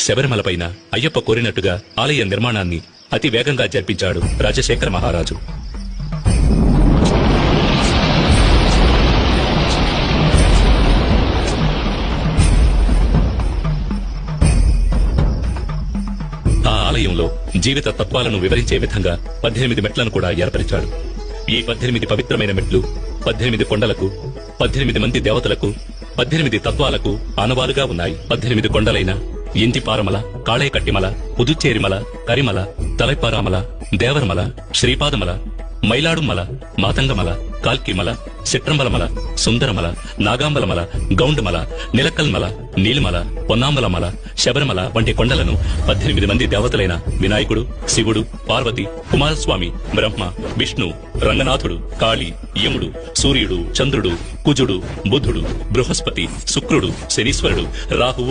శబరిమలపైన అయ్యప్ప కోరినట్టుగా ఆలయ నిర్మాణాన్ని అతి వేగంగా జరిపించాడు రాజశేఖర మహారాజు. ఆ ఆలయంలో జీవిత తత్వాలను వివరించే విధంగా 18 మెట్లను కూడా ఏర్పరిచాడు. ఈ 18 పవిత్రమైన మెట్లు 18 కొండలకు, 18 మంది దేవతలకు, 18 తత్వాలకు ఆనవాలుగా ఉన్నాయి. 18 కొండలైన ఇంటిపారమల, కాళేకట్టిమల, పుదుచ్చేరిమల, కరిమల, తలైపారామల, దేవరమల, శ్రీపాదమల, మైలాడుమల, మాతంగమల, కాల్కిమల, చిట్రంబలమల, సుందరమల, నాగాంబలమల, గౌండమల, నిలకల్మల, నీలిమల, పొన్నాంబలమల, శబరిమల వంటి కొండలను 18 మంది దేవతలైన వినాయకుడు, శివుడు, పార్వతి, కుమారస్వామి, బ్రహ్మ, విష్ణు, రంగనాథుడు, కాళీ, యముడు, సూర్యుడు, చంద్రుడు, కుజుడు, బుధుడు, బృహస్పతి, శుక్రుడు, శనీశ్వరుడు, రాహువు